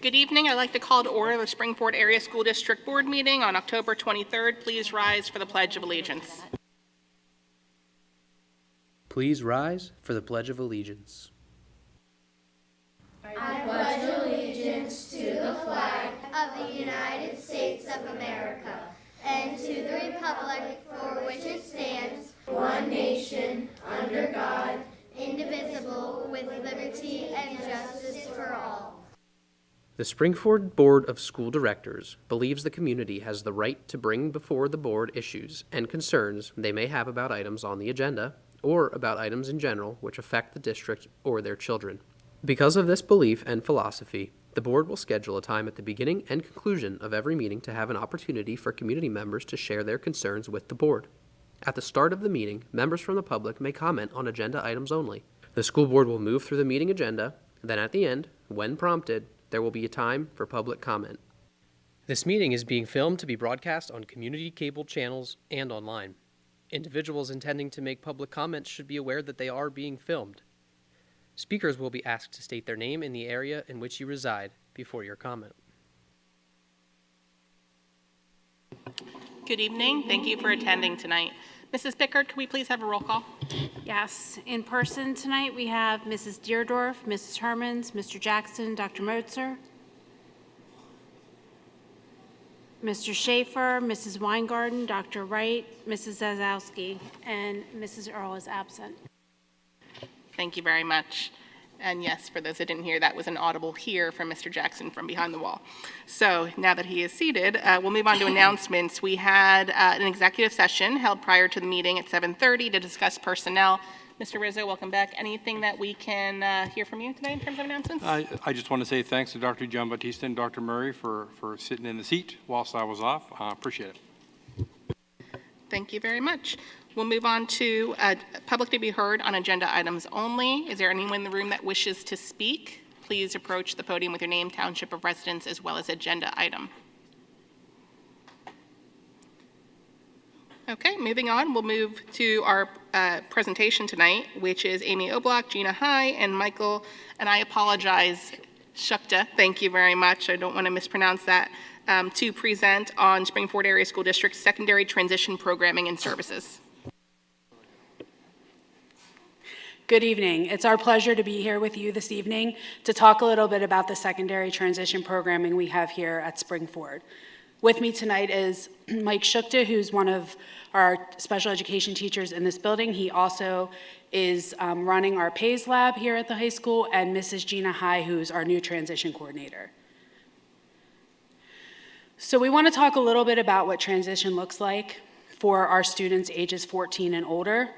Good evening. I'd like to call to order the Spring-Ford Area School District Board meeting on October 23rd. Please rise for the Pledge of Allegiance. Please rise for the Pledge of Allegiance. I pledge allegiance to the flag of the United States of America and to the republic for which it stands, one nation, under God, indivisible, with liberty and justice for all. The Spring-Ford Board of School Directors believes the community has the right to bring before the board issues and concerns they may have about items on the agenda or about items in general which affect the district or their children. Because of this belief and philosophy, the board will schedule a time at the beginning and conclusion of every meeting to have an opportunity for community members to share their concerns with the board. At the start of the meeting, members from the public may comment on agenda items only. The school board will move through the meeting agenda, then at the end, when prompted, there will be a time for public comment. This meeting is being filmed to be broadcast on community cable channels and online. Individuals intending to make public comments should be aware that they are being filmed. Speakers will be asked to state their name and the area in which you reside before your comment. Good evening. Thank you for attending tonight. Mrs. Pickard, could we please have a roll call? Yes, in person tonight we have Mrs. Deerdorf, Mrs. Hermans, Mr. Jackson, Dr. Motzer, Mr. Schaefer, Mrs. Weingarten, Dr. Wright, Mrs. Zazowski, and Mrs. Earl is absent. Thank you very much. And yes, for those that didn't hear, that was an audible hear from Mr. Jackson from behind the wall. So now that he is seated, we'll move on to announcements. We had an executive session held prior to the meeting at 7:30 to discuss personnel. Mr. Rizzo, welcome back. Anything that we can hear from you today in terms of announcements? I just want to say thanks to Dr. John Batista and Dr. Murray for sitting in the seat whilst I was off. Appreciate it. Thank you very much. We'll move on to public to be heard on agenda items only. Is there anyone in the room that wishes to speak? Please approach the podium with your name, township of residence, as well as agenda item. Okay, moving on, we'll move to our presentation tonight, which is Amy Oblock, Gina High, and Michael, and I apologize, Shukta, thank you very much. I don't want to mispronounce that, to present on Spring-Ford Area School District's secondary transition programming and services. Good evening. It's our pleasure to be here with you this evening to talk a little bit about the secondary transition programming we have here at Spring-Ford. With me tonight is Mike Shukta, who's one of our special education teachers in this building. He also is running our PAYS lab here at the high school, and Mrs. Gina High, who's our new transition coordinator. So we want to talk a little bit about what transition looks like for our students ages 14 and older.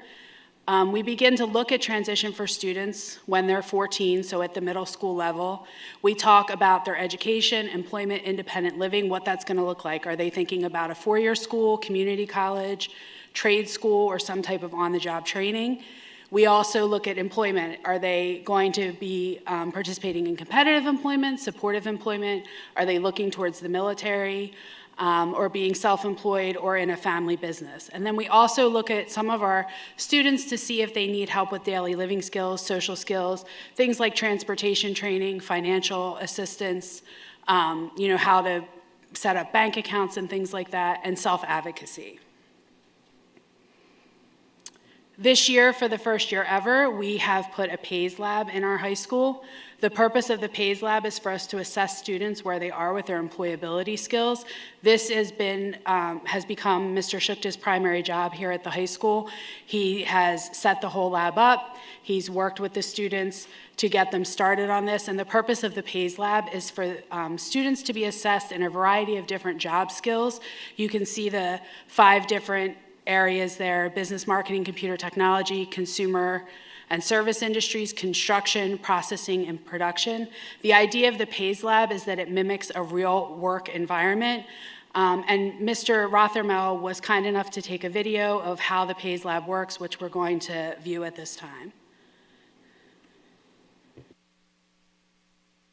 We begin to look at transition for students when they're 14, so at the middle school level. We talk about their education, employment, independent living, what that's going to look like. Are they thinking about a four-year school, community college, trade school, or some type of on-the-job training? We also look at employment. Are they going to be participating in competitive employment, supportive employment? Are they looking towards the military? Or being self-employed or in a family business. And then we also look at some of our students to see if they need help with daily living skills, social skills, things like transportation training, financial assistance, how to set up bank accounts and things like that, and self-advocacy. This year, for the first year ever, we have put a PAYS lab in our high school. The purpose of the PAYS lab is for us to assess students where they are with their employability skills. This has become Mr. Shukta's primary job here at the high school. He has set the whole lab up. He's worked with the students to get them started on this, and the purpose of the PAYS lab is for students to be assessed in a variety of different job skills. You can see the 5 different areas there: business, marketing, computer technology, consumer and service industries, construction, processing, and production. The idea of the PAYS lab is that it mimics a real work environment. And Mr. Rothermel was kind enough to take a video of how the PAYS lab works, which we're going to view at this time.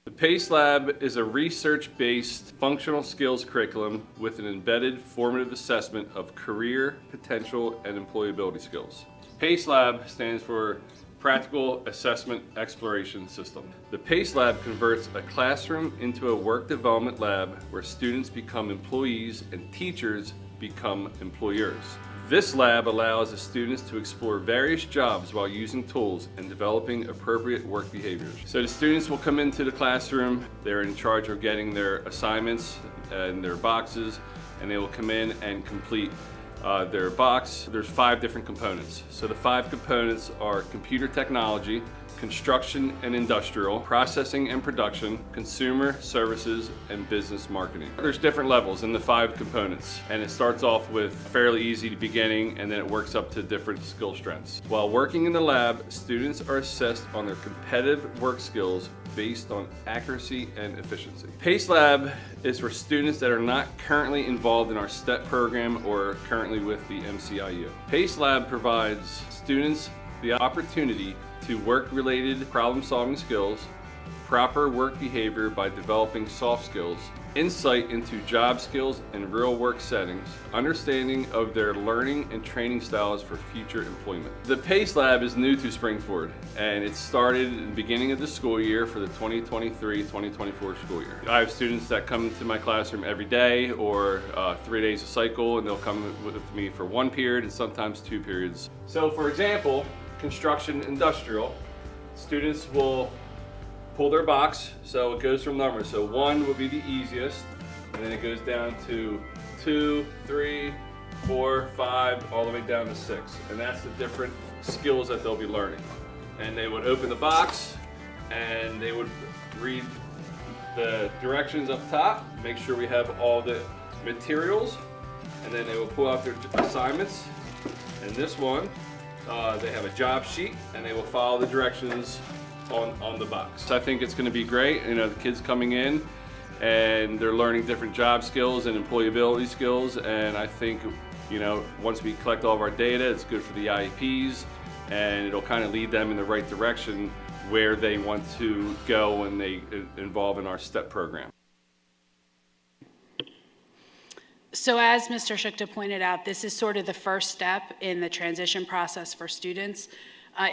The PACE Lab is a research-based functional skills curriculum with an embedded formative assessment of career, potential, and employability skills. PACE Lab stands for Practical Assessment Exploration System. The PACE Lab converts a classroom into a work development lab where students become employees and teachers become employers. This lab allows the students to explore various jobs while using tools and developing appropriate work behaviors. So the students will come into the classroom, they're in charge of getting their assignments and their boxes, and they will come in and complete their box. There's 5 different components. So the 5 components are computer technology, construction and industrial, processing and production, consumer services, and business marketing. There's different levels in the 5 components, and it starts off with fairly easy beginning, and then it works up to different skill strengths. While working in the lab, students are assessed on their competitive work skills based on accuracy and efficiency. PACE Lab is for students that are not currently involved in our STEP program or currently with the MCIU. PACE Lab provides students the opportunity to work-related problem-solving skills, proper work behavior by developing soft skills, insight into job skills in real work settings, understanding of their learning and training styles for future employment. The PACE Lab is new to Springford, and it started at the beginning of the school year for the 2023-2024 school year. I have students that come to my classroom every day or 3 days a cycle, and they'll come with me for 1 period and sometimes 2 periods. So for example, construction industrial, students will pull their box, so it goes from numbers. So 1 would be the easiest, and then it goes down to 2, 3, 4, 5, all the way down to 6. And that's the different skills that they'll be learning. And they would open the box, and they would read the directions up top, make sure we have all the materials, and then they will pull out their assignments. And this one, they have a job sheet, and they will follow the directions on the box. So I think it's going to be great. You know, the kids coming in and they're learning different job skills and employability skills, and I think, you know, once we collect all of our data, it's good for the IEPs, and it'll kind of lead them in the right direction where they want to go when they involve in our STEP program. So as Mr. Shukta pointed out, this is sort of the first step in the transition process for students.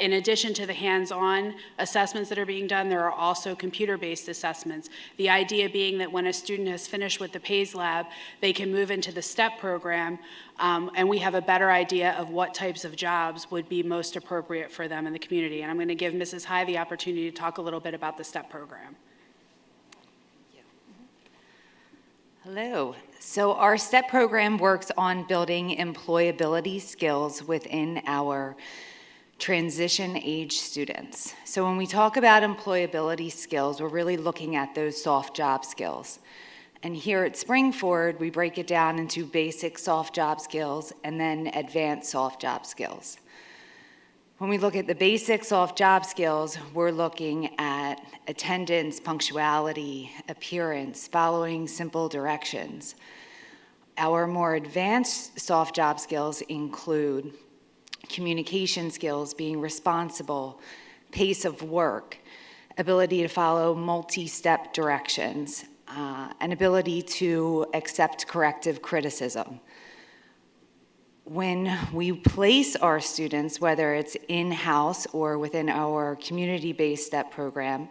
In addition to the hands-on assessments that are being done, there are also computer-based assessments. The idea being that when a student has finished with the PACE Lab, they can move into the STEP program, and we have a better idea of what types of jobs would be most appropriate for them in the community. And I'm going to give Mrs. High the opportunity to talk a little bit about the STEP program. Hello. So our STEP program works on building employability skills within our transition age students. So when we talk about employability skills, we're really looking at those soft job skills. And here at Springford, we break it down into basic soft job skills and then advanced soft job skills. When we look at the basic soft job skills, we're looking at attendance, punctuality, appearance, following simple directions. Our more advanced soft job skills include communication skills, being responsible, pace of work, ability to follow multi-step directions, an ability to accept corrective criticism. When we place our students, whether it's in-house or within our community-based STEP program,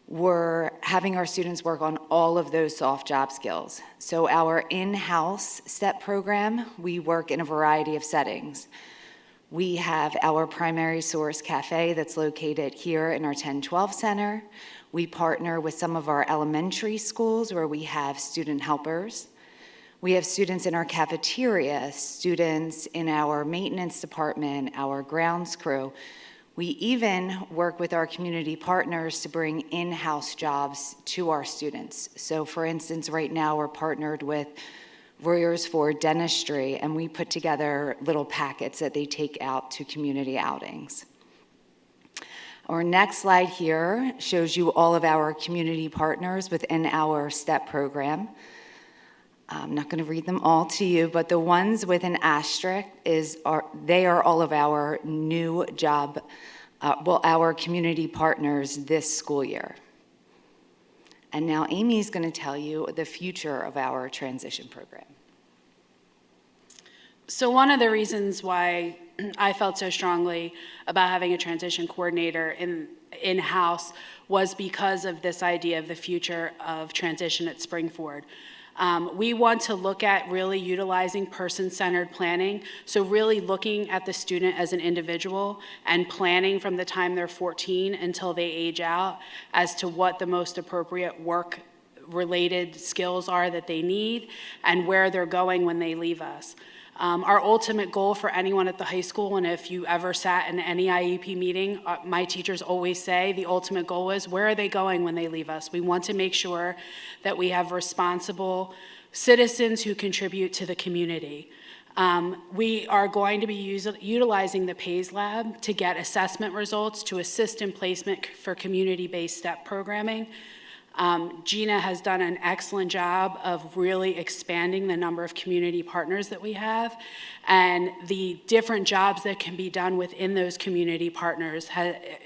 we're having our students work on all of those soft job skills. So our in-house STEP program, we work in a variety of settings. We have our primary source cafe that's located here in our 1012 center. We partner with some of our elementary schools where we have student helpers. We have students in our cafeteria, students in our maintenance department, our grounds crew. We even work with our community partners to bring in-house jobs to our students. So for instance, right now we're partnered with Royers for Dentistry, and we put together little packets that they take out to community outings. Our next slide here shows you all of our community partners within our STEP program. I'm not going to read them all to you, but the ones with an asterisk they are all of our new job, our community partners this school year. And now Amy's going to tell you the future of our transition program. So one of the reasons why I felt so strongly about having a transition coordinator in-house was because of this idea of the future of transition at Springford. We want to look at really utilizing person-centered planning, so really looking at the student as an individual and planning from the time they're 14 until they age out as to what the most appropriate work-related skills are that they need and where they're going when they leave us. Our ultimate goal for anyone at the high school, and if you ever sat in any IEP meeting, my teachers always say the ultimate goal is, where are they going when they leave us? We want to make sure that we have responsible citizens who contribute to the community. We are going to be utilizing the PAYS Lab to get assessment results to assist in placement for community-based STEP programming. Gina has done an excellent job of really expanding the number of community partners that we have, and the different jobs that can be done within those community partners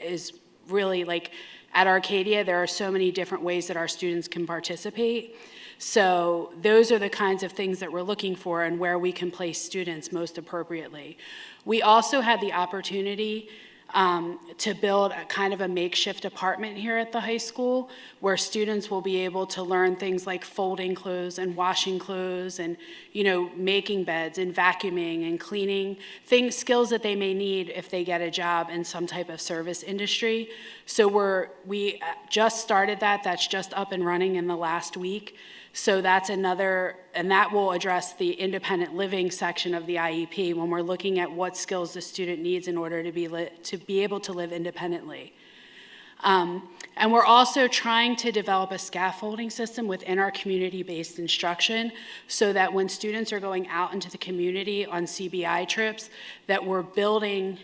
is really, like, at Arcadia, there are so many different ways that our students can participate. So those are the kinds of things that we're looking for and where we can place students most appropriately. We also had the opportunity to build a kind of a makeshift apartment here at the high school where students will be able to learn things like folding clothes and washing clothes and, making beds and vacuuming and cleaning, skills that they may need if they get a job in some type of service industry. So we just started that. That's just up and running in the last week. So that's another, and that will address the independent living section of the IEP when we're looking at what skills the student needs in order to be able to live independently. And we're also trying to develop a scaffolding system within our community-based instruction so that when students are going out into the community on CBI trips, that we're building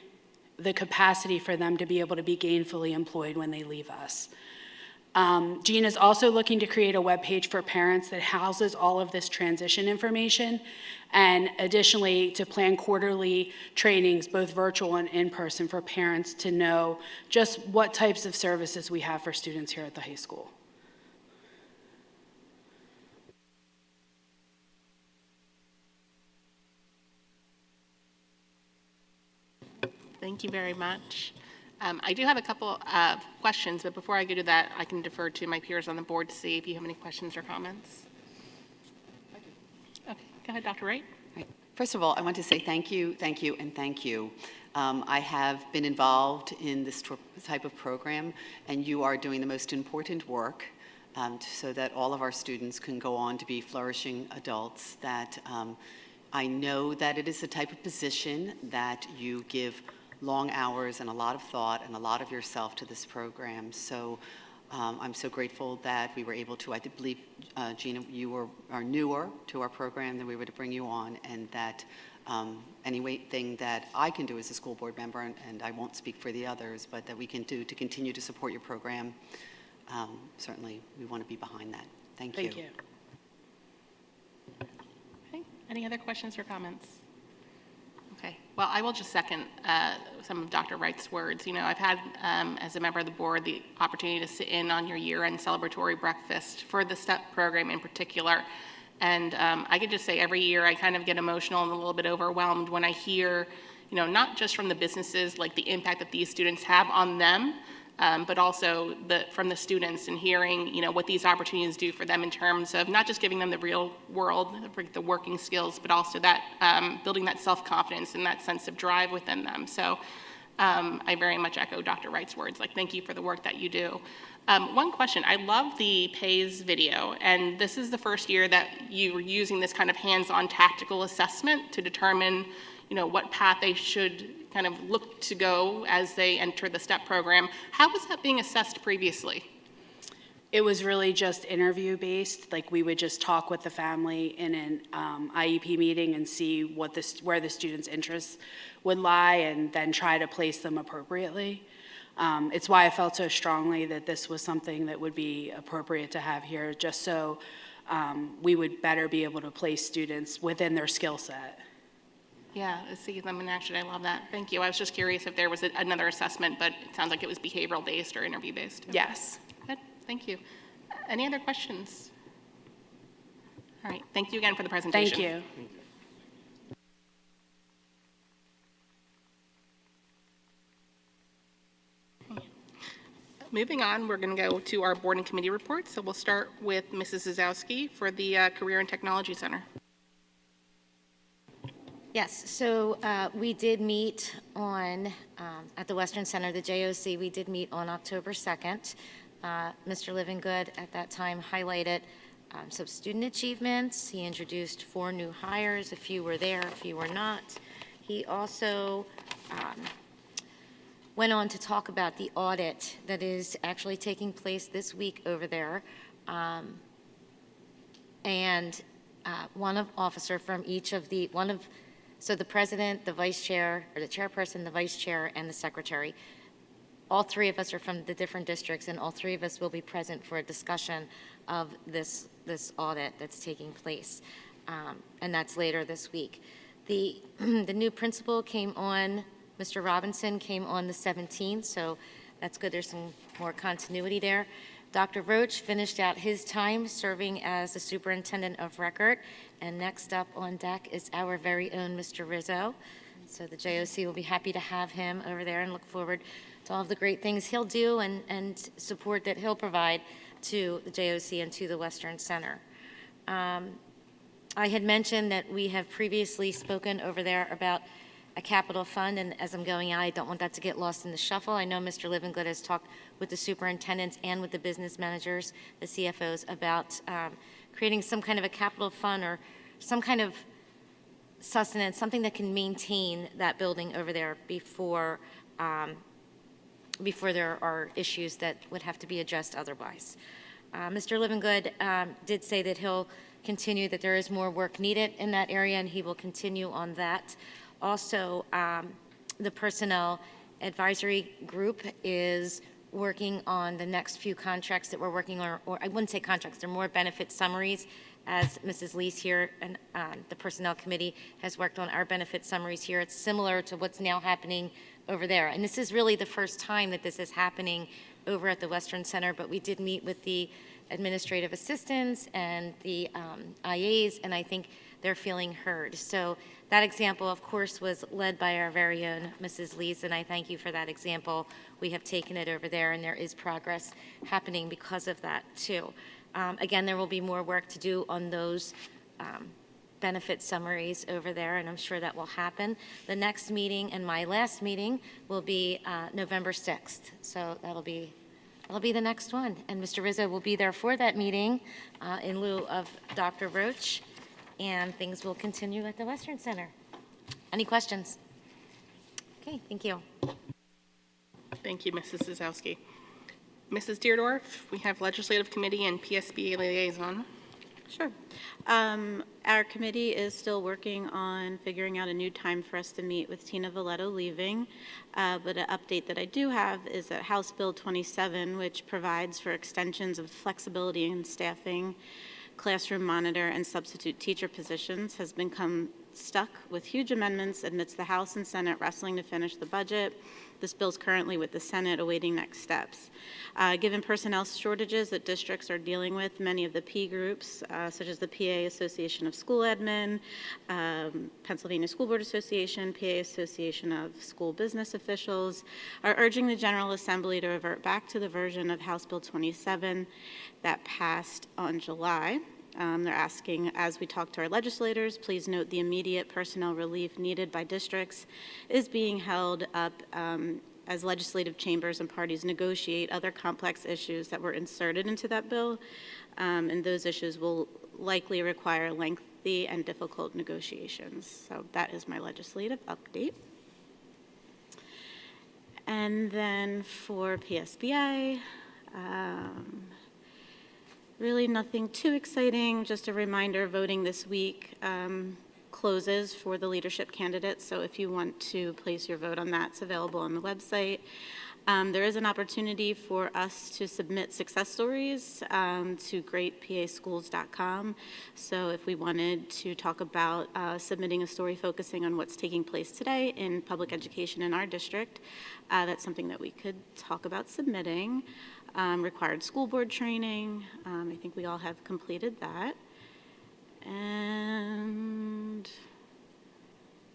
the capacity for them to be able to be gainfully employed when they leave us. Gina's also looking to create a webpage for parents that houses all of this transition information, and additionally to plan quarterly trainings, both virtual and in-person, for parents to know just what types of services we have for students here at the high school. Thank you very much. I do have a couple of questions, but before I go to that, I can defer to my peers on the board to see if you have any questions or comments. Okay, go ahead, Dr. Wright. Right. First of all, I want to say thank you, and thank you. I have been involved in this type of program, and you are doing the most important work so that all of our students can go on to be flourishing adults. That I know that it is the type of position that you give long hours and a lot of thought and a lot of yourself to this program. So I'm so grateful that we were able to, I believe, Gina, you are newer to our program than we were to bring you on, and that anything that I can do as a school board member, and I won't speak for the others, but that we can do to continue to support your program, certainly we want to be behind that. Thank you. Thank you. Okay, any other questions or comments? Okay, well, I will just second some of Dr. Wright's words. I've had, as a member of the board, the opportunity to sit in on your year-end celebratory breakfast for the STEP program in particular. And I could just say every year I kind of get emotional and a little bit overwhelmed when I hear, not just from the businesses, like the impact that these students have on them, but also from the students, and hearing, what these opportunities do for them in terms of not just giving them the real world, the working skills, but also that building that self-confidence and that sense of drive within them. So I very much echo Dr. Wright's words, like, thank you for the work that you do. One question, I love the PAYS video, and this is the first year that you were using this kind of hands-on tactical assessment to determine, what path they should kind of look to go as they enter the STEP program. How was that being assessed previously? It was really just interview-based. Like, we would just talk with the family in an IEP meeting and see where the students' interests would lie, and then try to place them appropriately. It's why I felt so strongly that this was something that would be appropriate to have here, just so we would better be able to place students within their skill set. Yeah, see them in action. I love that. Thank you. I was just curious if there was another assessment, but it sounds like it was behavioral-based or interview-based. Okay. Yes. Good. Thank you. Any other questions? All right. Thank you again for the presentation. Thank you. Moving on, we're going to go to our board and committee reports. So we'll start with Mrs. Zazowski for the Career and Technology Center. Yes, so we did meet on, at the Western Center, the JOC, we did meet on October 2nd. Mr. Livingood at that time highlighted some student achievements. He introduced 4 new hires. A few were there, a few were not. He also went on to talk about the audit that is actually taking place this week over there. And one officer from each of the, so the president, the vice chair, or the chairperson, the vice chair, and the secretary. All 3 of us are from the different districts, and all 3 of us will be present for a discussion of this audit that's taking place, and that's later this week. The new principal came on, Mr. Robinson came on the 17th, so that's good. There's some more continuity there. Dr. Roach finished out his time serving as the superintendent of record, and next up on deck is our very own Mr. Rizzo. So the JOC will be happy to have him over there and look forward to all of the great things he'll do and support that he'll provide to the JOC and to the Western Center. I had mentioned that we have previously spoken over there about a capital fund, and as I'm going out, I don't want that to get lost in the shuffle. I know Mr. Livingood has talked with the superintendents and with the business managers, the CFOs, about creating some kind of a capital fund or some kind of sustenance, something that can maintain that building over there before there are issues that would have to be addressed otherwise. Mr. Livingood did say that he'll continue, that there is more work needed in that area, and he will continue on that. Also, the Personnel Advisory Group is working on the next few contracts that we're working on, or I wouldn't say contracts, they're more benefit summaries, as Mrs. Lees here and the Personnel Committee has worked on our benefit summaries here. It's similar to what's now happening over there. And this is really the first time that this is happening over at the Western Center, but we did meet with the administrative assistants and the IAs, and I think they're feeling heard. So that example, of course, was led by our very own Mrs. Lees, and I thank you for that example. We have taken it over there, and there is progress happening because of that, too. Again, there will be more work to do on those benefit summaries over there, and I'm sure that will happen. The next meeting and my last meeting will be November 6th, so that'll be the next one. And Mr. Rizzo will be there for that meeting in lieu of Dr. Roach, and things will continue at the Western Center. Any questions? Okay, thank you. Thank you, Mrs. Zazowski. Mrs. Deardorff, we have Legislative Committee and PSBA Liaison. Sure. Our committee is still working on figuring out a new time for us to meet with Tina Valletto leaving, but an update that I do have is that House Bill 27, which provides for extensions of flexibility in staffing, classroom monitor, and substitute teacher positions, has become stuck with huge amendments amidst the House and Senate wrestling to finish the budget. This bill is currently with the Senate awaiting next steps. Given personnel shortages that districts are dealing with, many of the P groups, such as the PA Association of School Admin, Pennsylvania School Board Association, PA Association of School Business Officials, are urging the General Assembly to revert back to the version of House Bill 27 that passed on July. They're asking, as we talk to our legislators, please note the immediate personnel relief needed by districts is being held up as legislative chambers and parties negotiate other complex issues that were inserted into that bill, and those issues will likely require lengthy and difficult negotiations. So that is my legislative update. And then for PSBA, really nothing too exciting, just a reminder, voting this week closes for the leadership candidates, so if you want to place your vote on that, it's available on the website. There is an opportunity for us to submit success stories to greatpaschools.com, so if we wanted to talk about submitting a story focusing on what's taking place today in public education in our district, that's something that we could talk about submitting. Required school board training. I think we all have completed that. And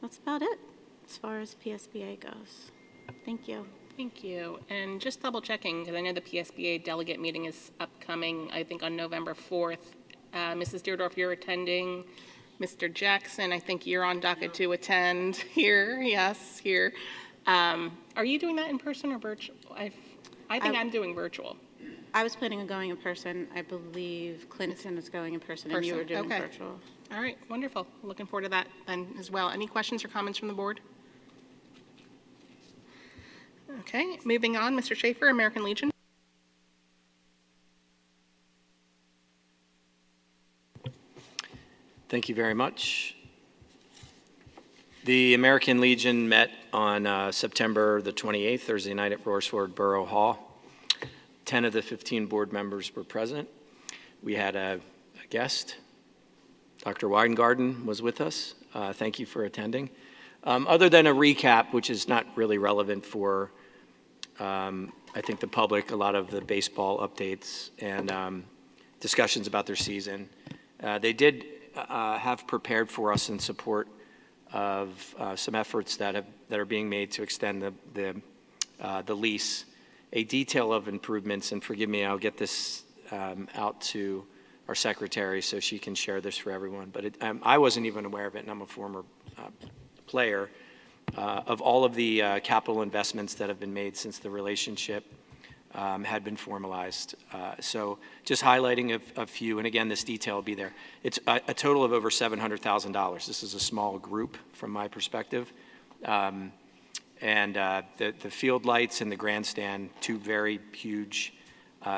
that's about it as far as PSBA goes. Thank you. Thank you. And just double checking, because I know the PSBA delegate meeting is upcoming, I think on November 4th. Mrs. Deardorff, you're attending. Mr. Jackson, I think you're on docket to attend here. Yes, here. Are you doing that in person or virtual? I think I'm doing virtual. I was planning on going in person. I believe Clinton is going in person, and you were doing Okay. virtual. All right, wonderful. Looking forward to that then as well. Any questions or comments from the board? Okay, moving on, Mr. Schaefer, American Legion. Thank you very much. The American Legion met on September the 28th, Thursday night at Roarsford Borough Hall. 10 of the 15 board members were present. We had a guest. Dr. Weingarten was with us. Thank you for attending. Other than a recap, which is not really relevant for, I think, the public, a lot of the baseball updates and discussions about their season, they did have prepared for us in support of some efforts that are being made to extend the lease, a detail of improvements, and forgive me, I'll get this out to our secretary so she can share this for everyone, but I wasn't even aware of it, and I'm a former player, of all of the capital investments that have been made since the relationship had been formalized. So just highlighting a few, and again, this detail will be there. It's a total of over $700,000. This is a small group from my perspective. And the field lights and the grandstand, two very huge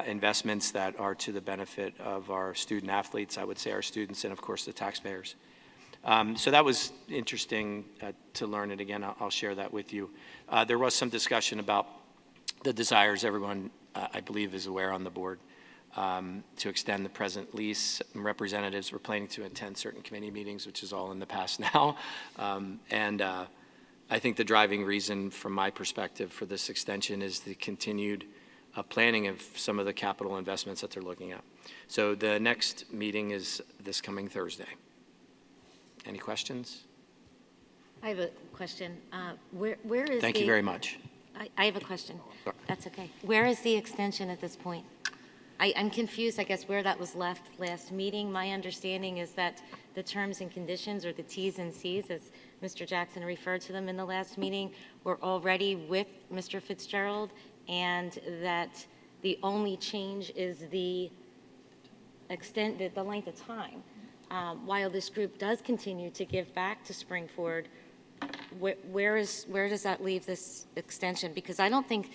investments that are to the benefit of our student athletes, I would say our students, and of course the taxpayers. So that was interesting to learn, and again, I'll share that with you. There was some discussion about the desires, everyone, I believe, is aware on the board, to extend the present lease. Representatives were planning to attend certain committee meetings, which is all in the past now. I think the driving reason from my perspective for this extension is the continued planning of some of the capital investments that they're looking at. So the next meeting is this coming Thursday. Any questions? I have a question. Where is Thank you very much. I have a question. Sorry. That's okay. Where is the extension at this point? I'm confused, I guess, where that was left last meeting. My understanding is that the terms and conditions, or the Ts and Cs, as Mr. Jackson referred to them in the last meeting, were already with Mr. Fitzgerald, and that the only change is the length of time. While this group does continue to give back to Springford, where does that leave this extension? Because I don't think,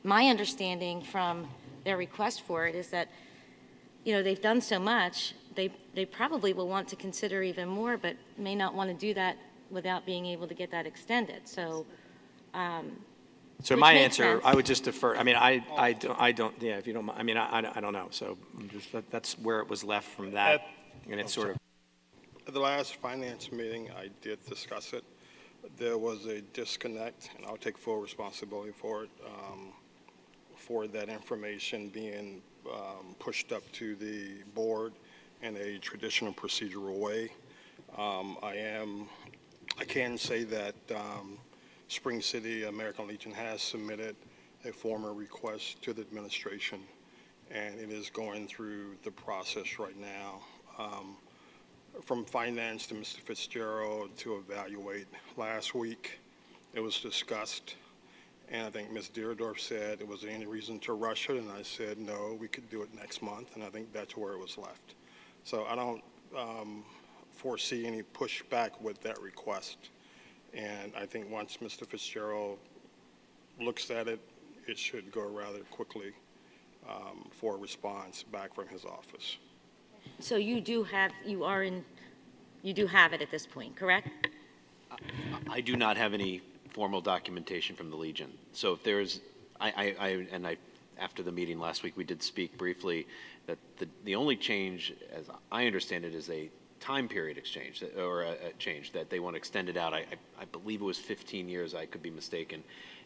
my understanding from their request for it is that, they've done so much, they probably will want to consider even more, but may not want to do that without being able to get that extended. So, So which my makes answer, sense. I would just defer. I mean, I don't. Yeah, if you don't. I mean, I don't know. So that's where it was left from that, and it's sort of. At the last finance meeting, I did discuss it. There was a disconnect, and I'll take full responsibility for it, for that information being pushed up to the board in a traditional procedural way. I can say that Spring City American Legion has submitted a formal request to the administration, and it is going through the process right now. From finance to Mr. Fitzgerald to evaluate. Last week, it was discussed, and I think Ms. Deardorff said, was there any reason to rush it? And I said, no, we could do it next month, and I think that's where it was left. So I don't foresee any pushback with that request. And I think once Mr. Fitzgerald looks at it, it should go rather quickly for a response back from his office. So you do have it at this point, correct? I do not have any formal documentation from the Legion. So if there's, after the meeting last week, we did speak briefly that the only change, as I understand it, is a time period exchange, or a change that they want to extend it out. I believe it was 15 years. I could be mistaken.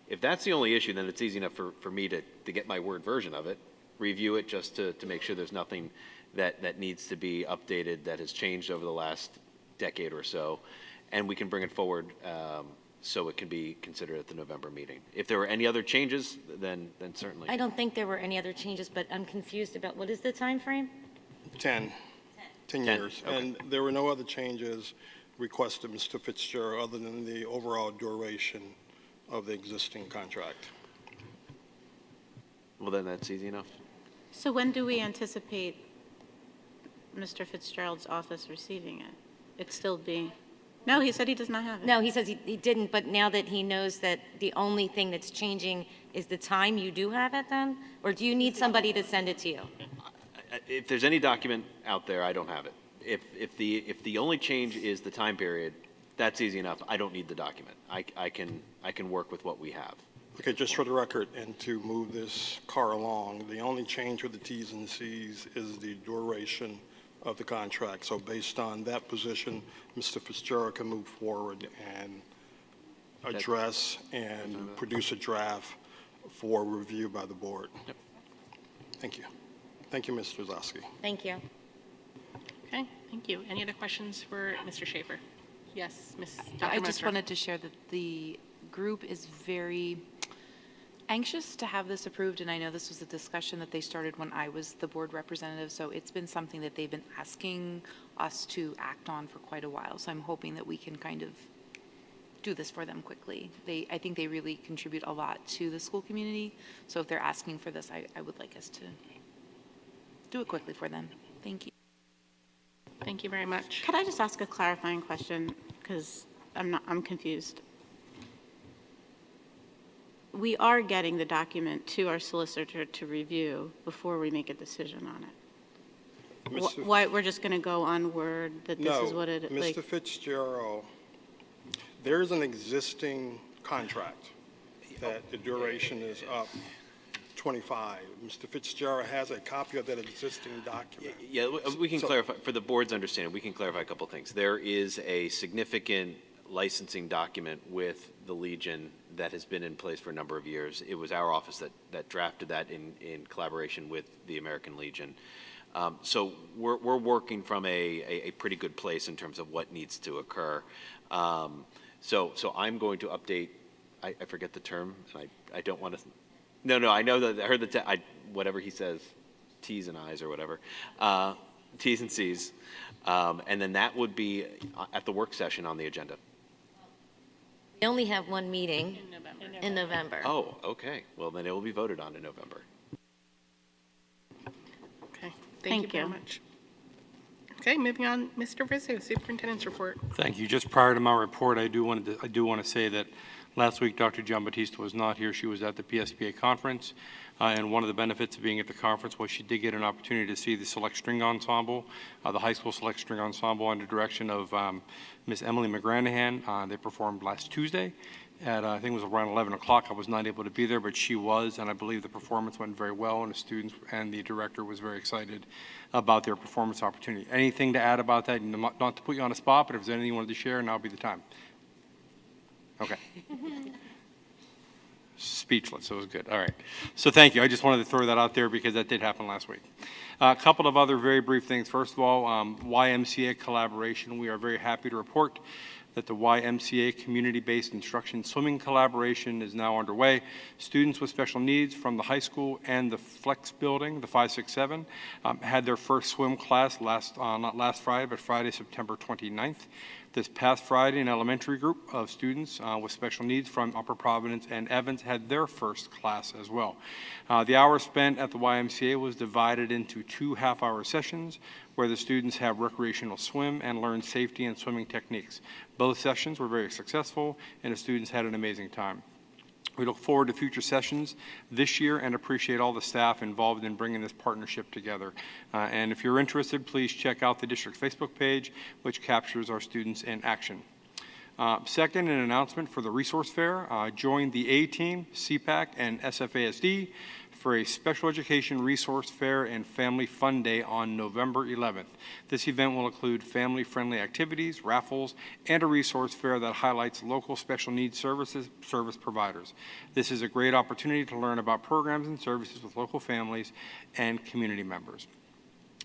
If that's the only issue, then it's easy enough for me to get my Word version of it, review it just to make sure there's nothing that needs to be updated that has changed over the last decade or so, and we can bring it forward so it can be considered at the November meeting. If there were any other changes, then certainly. I don't think there were any other changes, but I'm confused about what is the time frame? 10 years. okay. And there were no other changes requested, Mr. Fitzgerald, other than the overall duration of the existing contract. Well, then that's easy enough. So when do we anticipate Mr. Fitzgerald's office receiving it? It's still being, no, he said he does not have it. No, he says he didn't, but now that he knows that the only thing that's changing is the time, you do have it then? Or do you need somebody to send it to you? If there's any document out there, I don't have it. If the only change is the time period, that's easy enough. I don't need the document. I can work with what we have. Okay, just for the record, and to move this car along, the only change with the Ts and Cs is the duration of the contract. So based on that position, Mr. Fitzgerald can move forward and address and produce a draft for review by the board. Yep. Thank you. Thank you, Mr. Zosky. Thank you. Okay, thank you. Any other questions for Mr. Schaefer? Yes, Dr. I just Moser. wanted to share that the group is very anxious to have this approved, and I know this was a discussion that they started when I was the board representative, so it's been something that they've been asking us to act on for quite a while. So I'm hoping that we can kind of do this for them quickly. I think they really contribute a lot to the school community, so if they're asking for this, I would like us to do it quickly for them. Thank you. Thank you very much. Could I just ask a clarifying question? Because I'm confused. We are getting the document to our solicitor to review before we make a decision on it. Mr. Why, we're just going to go on word that this is what it, No, like, Mr. Fitzgerald, there's an existing contract that the duration is up 25. Mr. Fitzgerald has a copy of that existing document. Yeah, we can clarify, for the board's understanding, we can clarify a couple of things. There is a significant licensing document with the Legion that has been in place for a number of years. It was our office that drafted that in collaboration with the American Legion. So we're working from a pretty good place in terms of what needs to occur. So I'm going to update, I forget the term, and I don't want to, no, I know that I heard whatever he says, T's and I's or whatever, T's and C's, and then that would be at the work session on the agenda. We only have one meeting in November. Oh, okay. Well, then it will be voted on in November. Okay, thank you very much. Okay, moving on, Mr. Rizzo, Superintendent's Report. Thank you. Just prior to my report, I do want to say that last week Dr. Giambattista was not here. She was at the PSBA conference, and one of the benefits of being at the conference was she did get an opportunity to see the Select String Ensemble, the high school Select String Ensemble under direction of Miss Emily McGranahan. They performed last Tuesday at, I think it was around 11 o'clock. I was not able to be there, but she was, and I believe the performance went very well, and the students and the director was very excited about their performance opportunity. Anything to add about that? Not to put you on the spot, but if there's anything you wanted to share, now would be the time. Okay. Speechless. It was good. All right. So thank you. I just wanted to throw that out there because that did happen last week. A couple of other very brief things. First of all, YMCA collaboration. We are very happy to report that the YMCA community-based instruction swimming collaboration is now underway. Students with special needs from the high school and the Flex building, the 567, had their first swim class not last Friday, but Friday, September 29th. This past Friday, an elementary group of students with special needs from Upper Providence and Evans had their first class as well. The hour spent at the YMCA was divided into 2 half-hour sessions where the students have recreational swim and learn safety and swimming techniques. Both sessions were very successful, and the students had an amazing time. We look forward to future sessions this year and appreciate all the staff involved in bringing this partnership together. And if you're interested, please check out the district's Facebook page, which captures our students in action. Second, an announcement for the Resource Fair. Join the A-Team, CPAC, and SFASD for a special education resource fair and family fun day on November 11th. This event will include family-friendly activities, raffles, and a resource fair that highlights local special needs service providers. This is a great opportunity to learn about programs and services with local families and community members.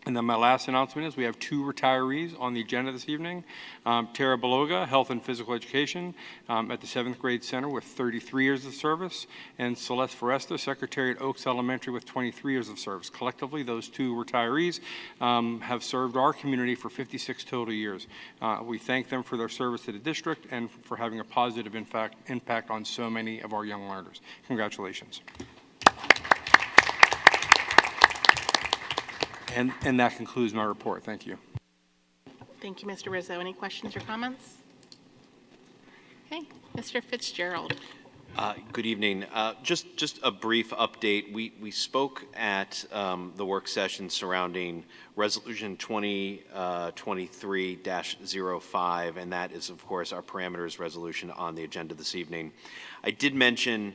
And then my last announcement is we have 2 retirees on the agenda this evening. Tara Beloga, Health and Physical Education at the 7th grade center with 33 years of service, and Celeste Foresta, Secretary at Oaks Elementary with 23 years of service. Collectively, those 2 retirees have served our community for 56 total years. We thank them for their service to the district and for having a positive impact on so many of our young learners. Congratulations. And that concludes my report. Thank you. Thank you, Mr. Rizzo. Any questions or comments? Okay, Mr. Fitzgerald. Good evening. Just a brief update. We spoke at the work session surrounding Resolution 2023-05, and that is, of course, our parameters resolution on the agenda this evening. I did mention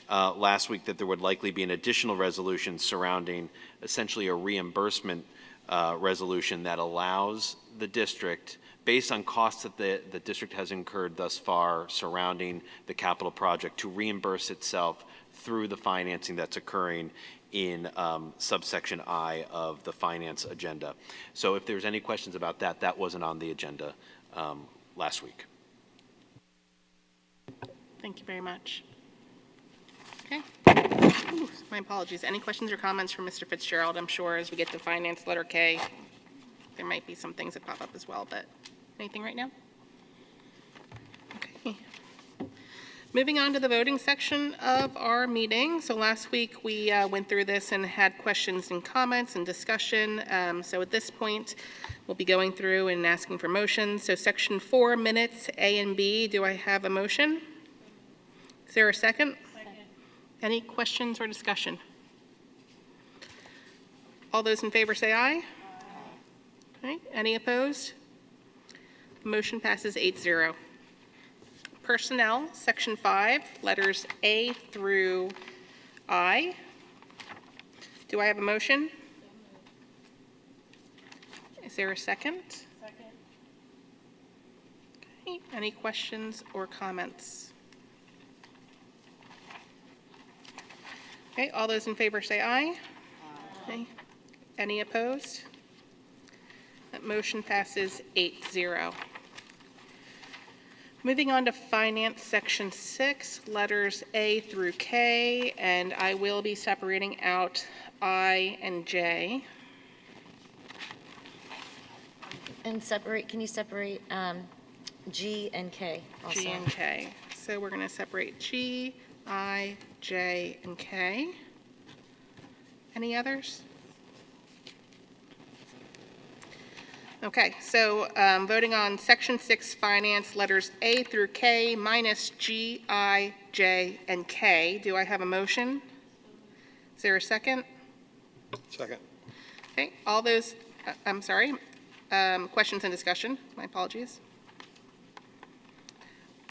last week that there would likely be an additional resolution surrounding essentially a reimbursement resolution that allows the district, based on costs that the district has incurred thus far surrounding the capital project, to reimburse itself through the financing that's occurring in subsection I of the finance agenda. So if there's any questions about that, that wasn't on the agenda last week. Thank you very much. Okay. Ooh, my apologies. Any questions or comments from Mr. Fitzgerald? I'm sure as we get to finance letter K, there might be some things that pop up as well, but anything right now? Okay. Moving on to the voting section of our meeting. So last week we went through this and had questions and comments and discussion. So at this point, we'll be going through and asking for motions. So section 4, minutes A and B. Do I have a motion? Is there a second? Any questions or discussion? All those in favor say aye. Okay. Any opposed? Motion passes 8-0. Personnel, section 5, letters A through I. Do I have a motion? Is there a second? Second. Okay. Any questions or comments? Okay, all those in favor say aye. Okay. Any opposed? That motion passes 8-0. Moving on to finance, section 6, letters A through K, and I will be separating out I and J. And can you separate G and K also? G and K. So we're going to separate G, I, J, and K. Any others? Okay, so voting on section 6 finance, letters A through K minus G, I, J, and K. Do I have a motion? Is there a second? Second. Okay, all those, I'm sorry, questions and discussion, my apologies.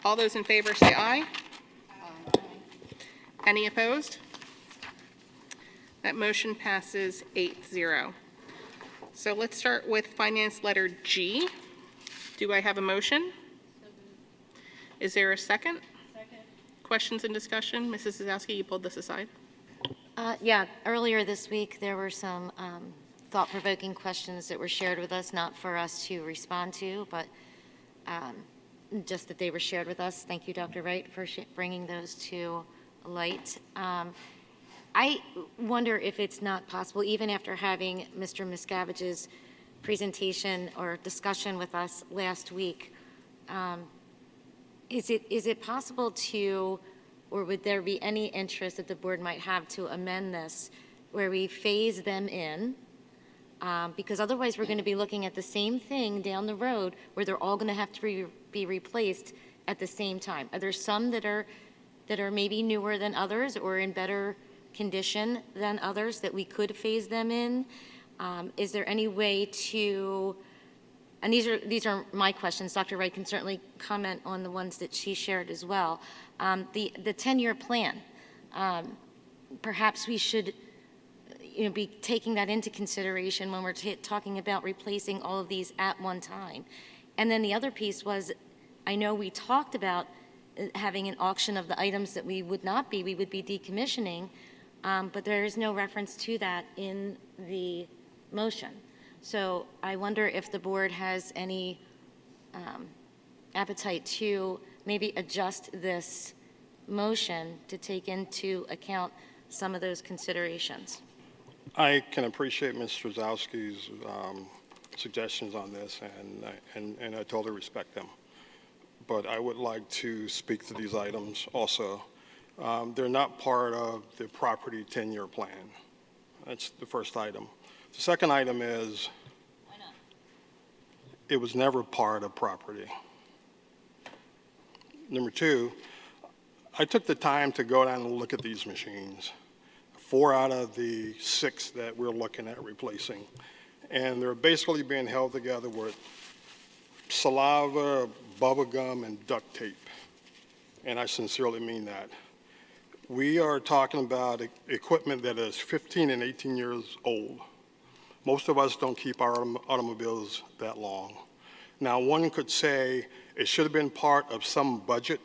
All those in favor say aye. Any opposed? That motion passes 8-0. So let's start with finance letter G. Do I have a motion? Is there a second? Second. Questions and discussion? Mrs. Zazowski, you pulled this aside. Yeah, earlier this week, there were some thought-provoking questions that were shared with us, not for us to respond to, but just that they were shared with us. Thank you, Dr. Wright, for bringing those to light. I wonder if it's not possible, even after having Mr. Miscavige's presentation or discussion with us last week, is it possible to, or would there be any interest that the board might have to amend this where we phase them in? Because otherwise we're going to be looking at the same thing down the road where they're all going to have to be replaced at the same time. Are there some that are maybe newer than others or in better condition than others that we could phase them in? Is there any way to, and these are my questions, Dr. Wright can certainly comment on the ones that she shared as well. The 10-year plan, perhaps we should be taking that into consideration when we're talking about replacing all of these at one time. And then the other piece was, I know we talked about having an auction of the items that we would be decommissioning, but there is no reference to that in the motion. So I wonder if the board has any appetite to maybe adjust this motion to take into account some of those considerations. I can appreciate Mr. Zowski's suggestions on this, and I totally respect them. But I would like to speak to these items also. They're not part of the property 10-year plan. That's the first item. The second item is, it was never part of property. Number two, I took the time to go down and look at these machines, 4 out of the 6 that we're looking at replacing. And they're basically being held together with saliva, bubble gum, and duct tape. And I sincerely mean that. We are talking about equipment that is 15 and 18 years old. Most of us don't keep our automobiles that long. Now, one could say it should have been part of some budget.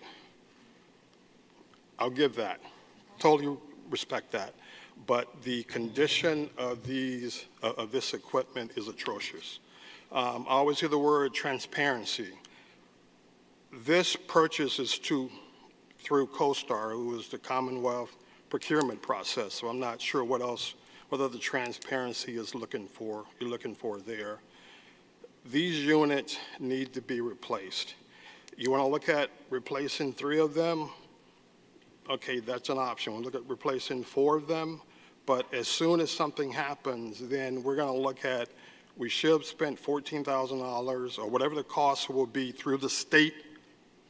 I'll give that. Totally respect that. But the condition of this equipment is atrocious. I always hear the word transparency. This purchase is through CoStar, who is the Commonwealth procurement process. So I'm not sure what other transparency you're looking for there. These units need to be replaced. You want to look at replacing 3 of them? Okay, that's an option. We'll look at replacing 4 of them. But as soon as something happens, then we're going to look at, we should have spent $14,000 or whatever the cost will be through the state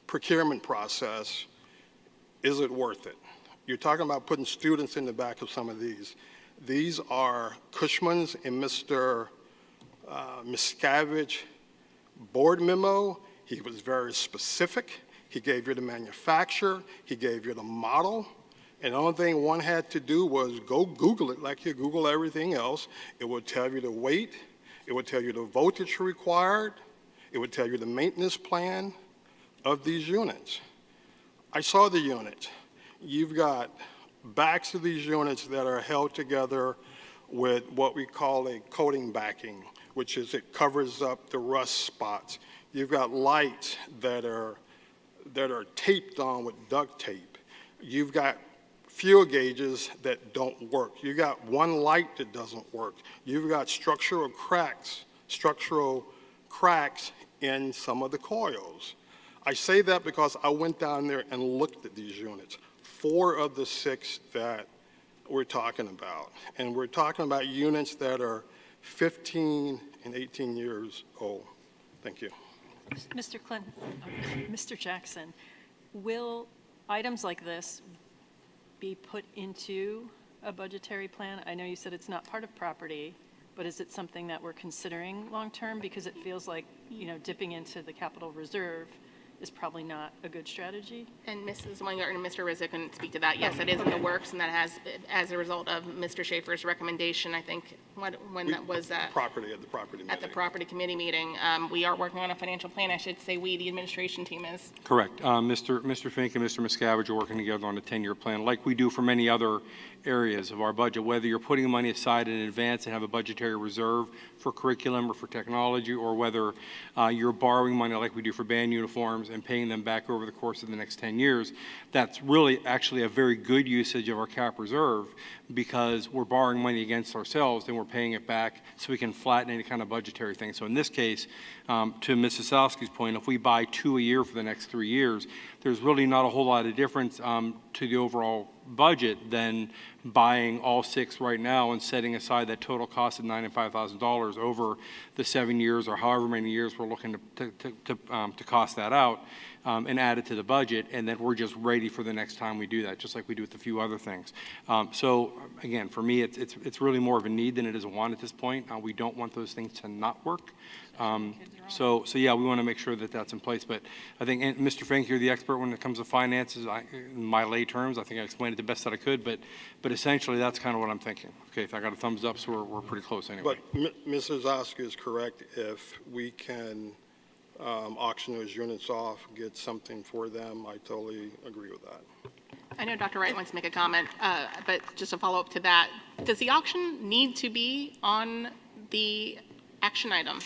procurement process. Is it worth it? You're talking about putting students in the back of some of these. These are Cushman's and Mr. Miscavige board memo. He was very specific. He gave you the manufacturer. He gave you the model. And the only thing one had to do was go Google it like you Google everything else. It would tell you the weight. It would tell you the voltage required. It would tell you the maintenance plan of these units. I saw the units. You've got backs of these units that are held together with what we call a coating backing, which is it covers up the rust spots. You've got lights that are taped on with duct tape. You've got fuel gauges that don't work. You got one light that doesn't work. You've got structural cracks in some of the coils. I say that because I went down there and looked at these units, 4 of the 6 that we're talking about. And we're talking about units that are 15 and 18 years old. Thank you. Mr. Jackson, will items like this be put into a budgetary plan? I know you said it's not part of property, but is it something that we're considering long-term? Because it feels like, dipping into the capital reserve is probably not a good strategy. And Mrs. Weingarten and Mr. Rizzo can speak to that. Yes, it is in the works, and that has, as a result of Mr. Schaefer's recommendation, I think, when that was at the property committee meeting. We are working on a financial plan. I should say we, the administration team, is. Correct. Mr. Fink and Mr. Miscavige are working together on a 10-year plan, like we do for many other areas of our budget, whether you're putting money aside in advance and have a budgetary reserve for curriculum or for technology, or whether you're borrowing money like we do for band uniforms and paying them back over the course of the next 10 years. That's really actually a very good usage of our cap reserve, because we're borrowing money against ourselves and we're paying it back so we can flatten any kind of budgetary thing. So in this case, to Mrs. Salski's point, if we buy 2 a year for the next 3 years, there's really not a whole lot of difference to the overall budget than buying all 6 right now and setting aside that total cost of $95,000 over the 7 years or however many years we're looking to cost that out, and add it to the budget, and then we're just ready for the next time we do that, just like we do with a few other things. So again, for me, it's really more of a need than it is a want at this point. We don't want those things to not work. So yeah, we want to make sure that that's in place. But I think, and Mr. Fink, you're the expert when it comes to finances. In my lay terms, I think I explained it the best that I could, but essentially that's kind of what I'm thinking. Okay, I got a thumbs up, so we're pretty close anyway. But Mrs. Oski is correct. If we can auction those units off, get something for them, I totally agree with that. I know Dr. Wright wants to make a comment, but just a follow-up to that, does the auction need to be on the action item?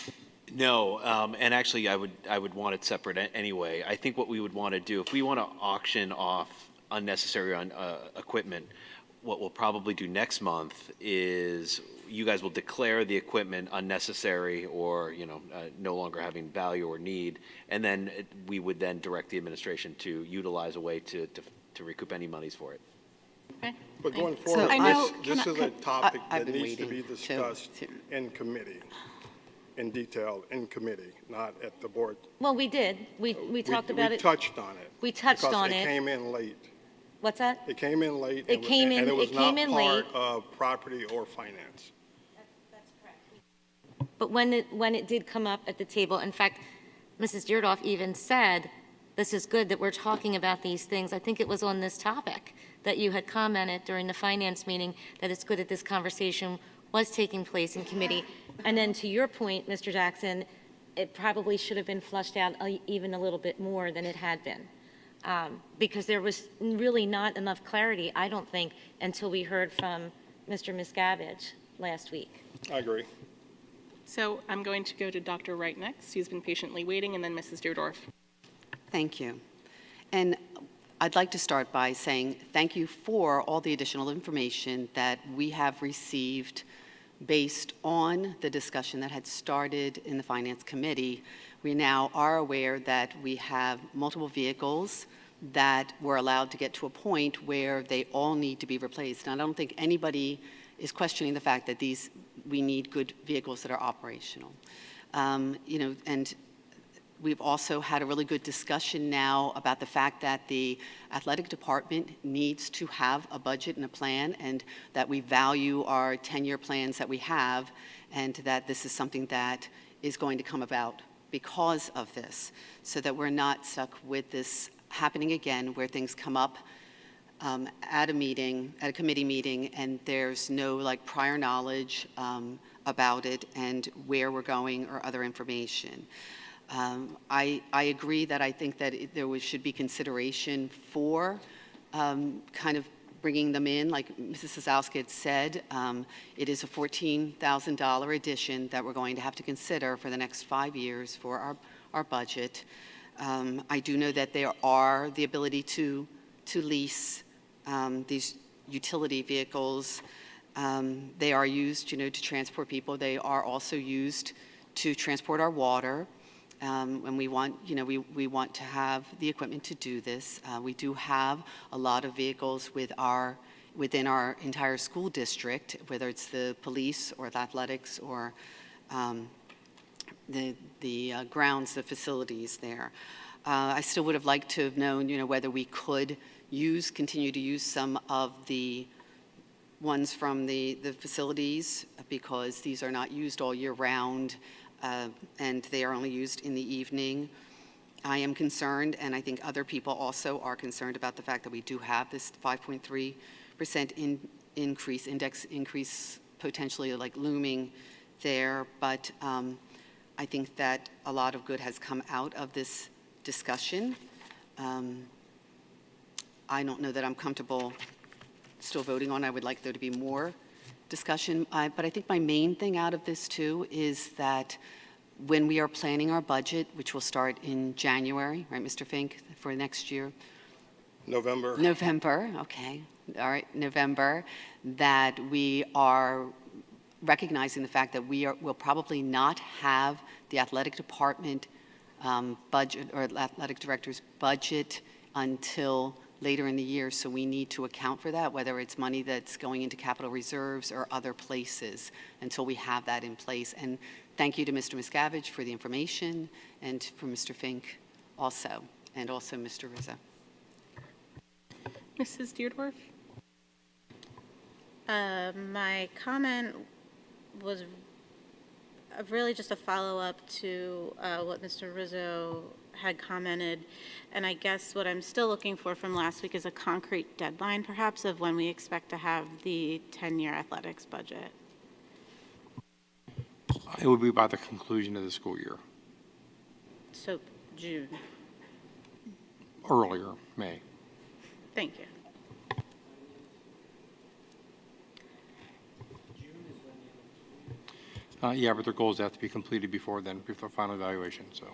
No, and actually, I would want it separate anyway. I think what we would want to do, if we want to auction off unnecessary equipment, what we'll probably do next month is you guys will declare the equipment unnecessary or, no longer having value or need, and then we would then direct the administration to utilize a way to recoup any monies for it. Okay. But going So forward, I know- this is a topic I've that been needs to be waiting to- discussed in committee, in detail, in committee, not at the board. Well, we did. We talked about We it. touched on it. We touched on Because it. it came in late. What's that? It came in late. It came in- And it was it not came in part late. of property or finance. But when it did come up at the table, in fact, Mrs. Dierdorf even said, this is good that we're talking about these things. I think it was on this topic that you had commented during the finance meeting that it's good that this conversation was taking place in committee. And then to your point, Mr. Jackson, it probably should have been flushed out even a little bit more than it had been. Because there was really not enough clarity, I don't think, until we heard from Mr. Miscavige last week. I agree. So I'm going to go to Dr. Wright next, who's been patiently waiting, and then Mrs. Dierdorf. Thank you. And I'd like to start by saying thank you for all the additional information that we have received based on the discussion that had started in the Finance Committee. We now are aware that we have multiple vehicles that were allowed to get to a point where they all need to be replaced. And I don't think anybody is questioning the fact that we need good vehicles that are operational. And we've also had a really good discussion now about the fact that the athletic department needs to have a budget and a plan, and that we value our 10-year plans that we have, and that this is something that is going to come about because of this, so that we're not stuck with this happening again where things come up at a committee meeting, and there's no prior knowledge about it and where we're going or other information. I agree that I think that there should be consideration for kind of bringing them in, like Mrs. Sosowski had said. It is a $14,000 addition that we're going to have to consider for the next 5 years for our budget. I do know that there are the ability to lease these utility vehicles. They are used, to transport people. They are also used to transport our water. And we want, we want to have the equipment to do this. We do have a lot of vehicles within our entire school district, whether it's the police or the athletics or the grounds, the facilities there. I still would have liked to have known, whether we could continue to use some of the ones from the facilities, because these are not used all year round, and they are only used in the evening. I am concerned, and I think other people also are concerned about the fact that we do have this 5.3% index increase potentially looming there, but I think that a lot of good has come out of this discussion. I don't know that I'm comfortable still voting on. I would like there to be more discussion, but I think my main thing out of this too is that when we are planning our budget, which will start in January, right, Mr. Fink, for next year? November, okay, all right, November, that we are recognizing the fact that we'll probably not have the athletic department budget or athletic director's budget until later in the year, so we need to account for that, whether it's money that's going into capital reserves or other places, until we have that in place. And thank you to Mr. Miscavige for the information, and for Mr. Fink also, and also Mr. Rizzo. Mrs. Dierdorf? My comment was really just a follow-up to what Mr. Rizzo had commented, and I guess what I'm still looking for from last week is a concrete deadline, perhaps, of when we expect to have the 10-year athletics budget. It would be by the conclusion of the school year, So June. earlier, May. Thank you. Yeah, but their goals have to be completed before then, before final evaluation, so.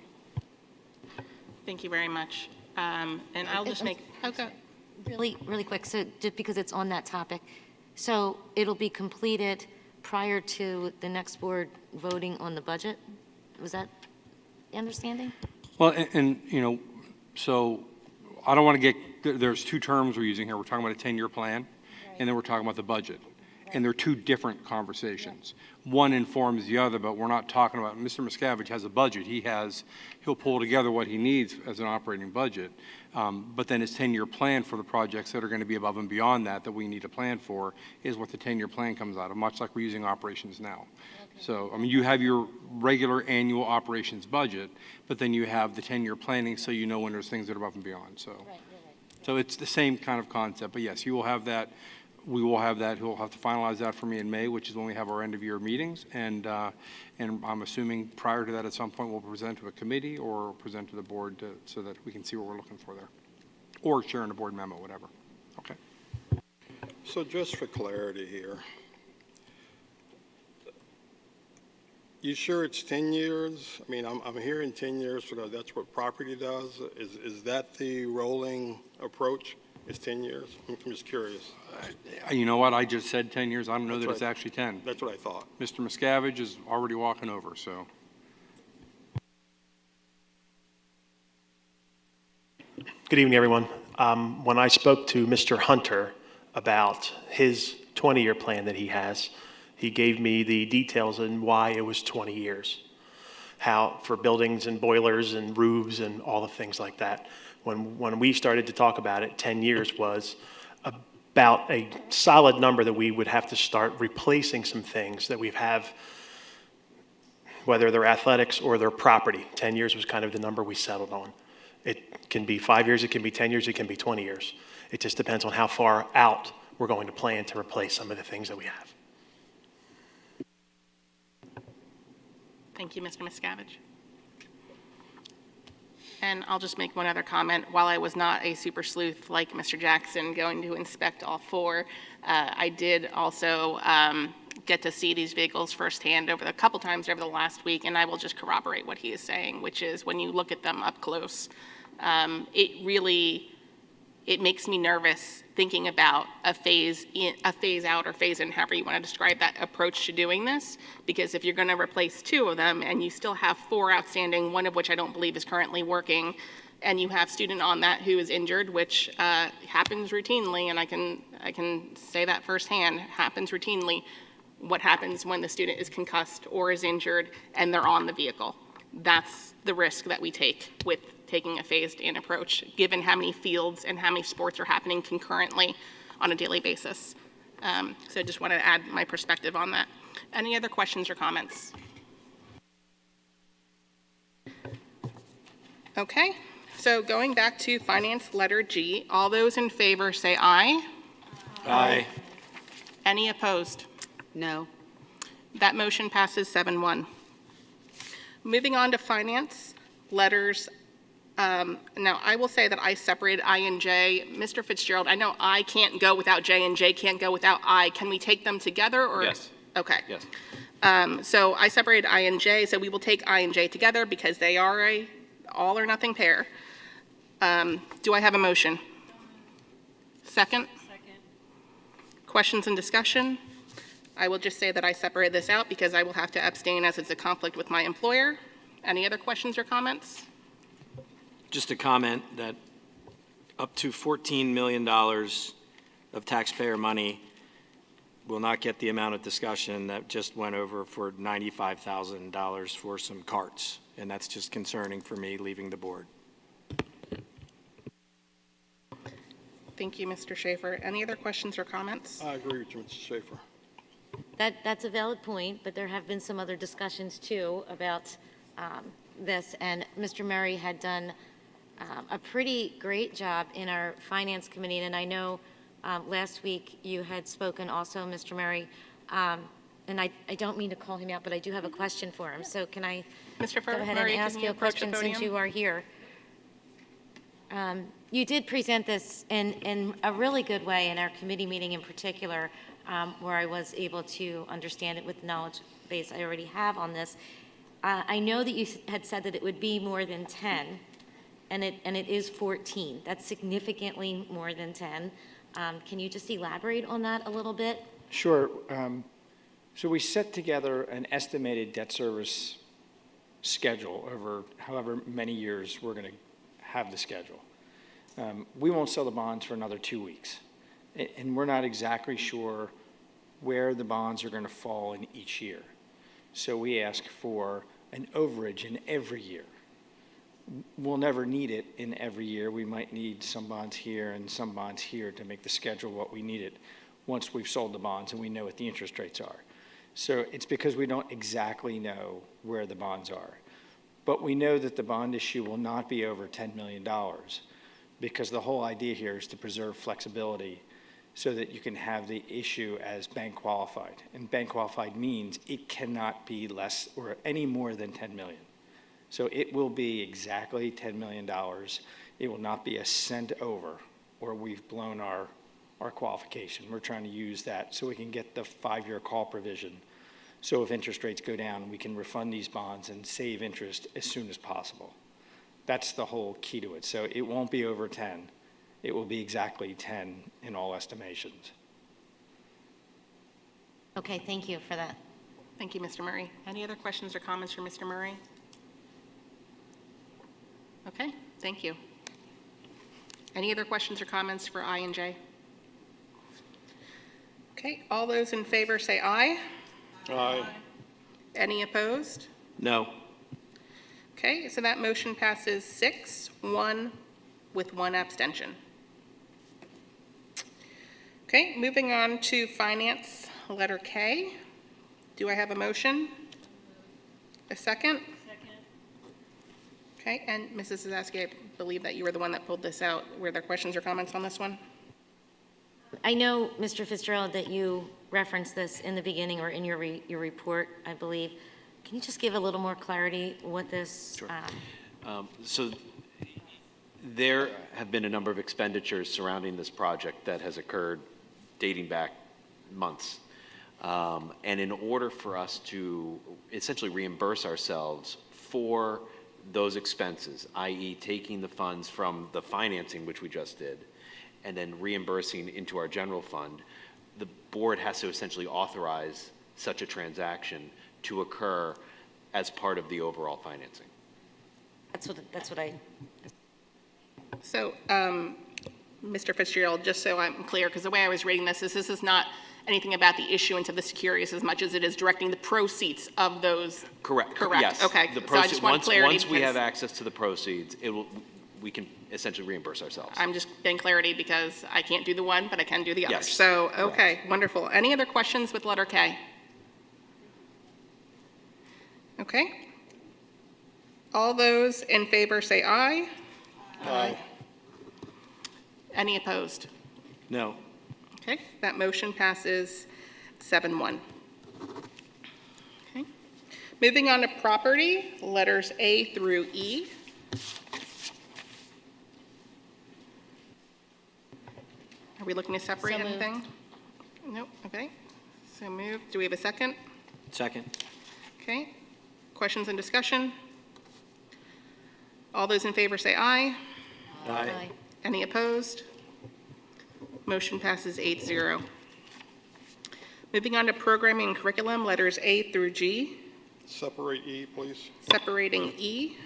Thank you very much. And I'll just make, oh, go. Really, really quick, so just because it's on that topic, so it'll be completed prior to the next board voting on the budget? Was that the understanding? Well, and, you know, so I don't want to get, there's two terms we're using here. We're talking about a 10-year plan, and then we're talking about the budget. And they're two different conversations. One informs the other, but we're not talking about, Mr. Miscavige has a budget. He'll pull together what he needs as an operating budget. But then his 10-year plan for the projects that are going to be above and beyond that we need to plan for is what the 10-year plan comes out of, much like we're using operations now. So, I mean, you have your regular annual operations budget, but then you have the 10-year planning so you know when there's things that are above and beyond, so. So it's the same kind of concept, but yes, you will have that. We will have that. He'll have to finalize that for me in May, which is when we have our end-of-year meetings, and I'm assuming prior to that at some point we'll present to a committee or present to the board so that we can see what we're looking for there, or share in a board memo, whatever. Okay. So just for clarity here, you sure it's 10 years? I mean, I'm hearing 10 years because that's what property does. Is that the rolling approach? Is 10 years? I'm just curious. You know what? I just said 10 years. I don't know That's that it's right. actually 10. That's what I thought. Mr. Miscavige is already walking over, so. Good evening, everyone. When I spoke to Mr. Hunter about his 20-year plan that he has, he gave me the details on why it was 20 years. How, for buildings and boilers and roofs and all the things like that. When we started to talk about it, 10 years was about a solid number that we would have to start replacing some things that we have, whether they're athletics or their property. 10 years was kind of the number we settled on. It can be 5 years, it can be 10 years, it can be 20 years. It just depends on how far out we're going to plan to replace some of the things that we have. Thank you, Mr. Miscavige. And I'll just make one other comment. While I was not a super sleuth like Mr. Jackson going to inspect all four, I did also get to see these vehicles firsthand a couple times over the last week, and I will just corroborate what he is saying, which is when you look at them up close, it makes me nervous thinking about a phase out or phase in, however you want to describe that approach to doing this, because if you're going to replace two of them and you still have four outstanding, one of which I don't believe is currently working, and you have student on that who is injured, which happens routinely, and I can say that firsthand, happens routinely. What happens when the student is concussed or is injured and they're on the vehicle? That's the risk that we take with taking a phased-in approach, given how many fields and how many sports are happening concurrently on a daily basis. So I just want to add my perspective on that. Any other questions or comments? Okay, so going back to finance letter G, all those in favor say aye. Aye. Any opposed? No. That motion passes 7-1. Moving on to finance letters. Now, I will say that I separated I and J. Mr. Fitzgerald, I know I can't go without J and J can't go without I. Can we take them together? Or? Yes. Okay. Yes. So I separated I and J, so we will take I and J together because they are a all or nothing pair. Do I have a motion? Second? Second. Questions and discussion? I will just say that I separated this out because I will have to abstain as it's a conflict with my employer. Any other questions or comments? Just a comment that up to $14 million of taxpayer money will not get the amount of discussion that just went over for $95,000 for some carts. And that's just concerning for me leaving the board. Thank you, Mr. Schaefer. Any other questions or comments? I agree with you, Mr. Schaefer. That's a valid point, but there have been some other discussions too about this, and Mr. Murray had done a pretty great job in our finance committee, and I know last week you had spoken also, Mr. Murray, and I don't mean to call him out, but I do have a question for him, so can I Mr. go ahead Murray, and ask can you a approach the question since podium? you are here? You did present this in a really good way in our committee meeting in particular, where I was able to understand it with the knowledge base I already have on this. I know that you had said that it would be more than 10, and it is 14. That's significantly more than 10. Can you just elaborate on that a little bit? Sure. So we set together an estimated debt service schedule over however many years we're going to have the schedule. We won't sell the bonds for another 2 weeks, and we're not exactly sure where the bonds are going to fall in each year. So we ask for an overage in every year. We'll never need it in every year. We might need some bonds here and some bonds here to make the schedule what we need it once we've sold the bonds and we know what the interest rates are. So it's because we don't exactly know where the bonds are. But we know that the bond issue will not be over $10 million because the whole idea here is to preserve flexibility so that you can have the issue as bank qualified. And bank qualified means it cannot be less or any more than 10 million. So it will be exactly $10 million. It will not be a cent over or we've blown our qualification. We're trying to use that so we can get the 5-year call provision. So if interest rates go down, we can refund these bonds and save interest as soon as possible. That's the whole key to it. So it won't be over 10. It will be exactly 10 in all estimations. Okay, thank you for that. Thank you, Mr. Murray. Any other questions or comments for Mr. Murray? Okay, thank you. Any other questions or comments for I and J? Okay, all those in favor say aye. Aye. Any opposed? No. Okay, so that motion passes 6-1 with 1 abstention. Okay, moving on to finance, letter K. Do I have a motion? A second? Second. Okay, and Mrs. Zazowski, I believe that you were the one that pulled this out. Were there questions or comments on this one? I know, Mr. Fitzgerald, that you referenced this in the beginning or in your report, I believe. Can you just give a little more clarity what this? Sure. So there have been a number of expenditures surrounding this project that has occurred dating back months. And in order for us to essentially reimburse ourselves for those expenses, i.e. taking the funds from the financing, which we just did, and then reimbursing into our general fund, the board has to essentially authorize such a transaction to occur as part of the overall financing. That's what I. So, Mr. Fitzgerald, just so I'm clear, because the way I was reading this is not anything about the issuance of the securities as much as it is directing the proceeds of those. Correct. Correct. Yes. Okay. The So I proceeds, just want clarity once we because have access to the proceeds, we can essentially reimburse ourselves. I'm just getting clarity because I can't do the one, but I can do the other. Yes. So, okay, wonderful. Any other questions with letter K? Okay. All those in favor say aye. Aye. Any opposed? No. Okay, that motion passes 7-1. Okay. Moving on to property, letters A through E. Are we looking to separate So moved. anything? Nope, okay. So moved. Do we have a second? Second. Okay. Questions and discussion? All those in favor say aye. Aye. Any opposed? Motion passes 8-0. Moving on to programming and curriculum, letters A through G. Separate E, please. Separating E.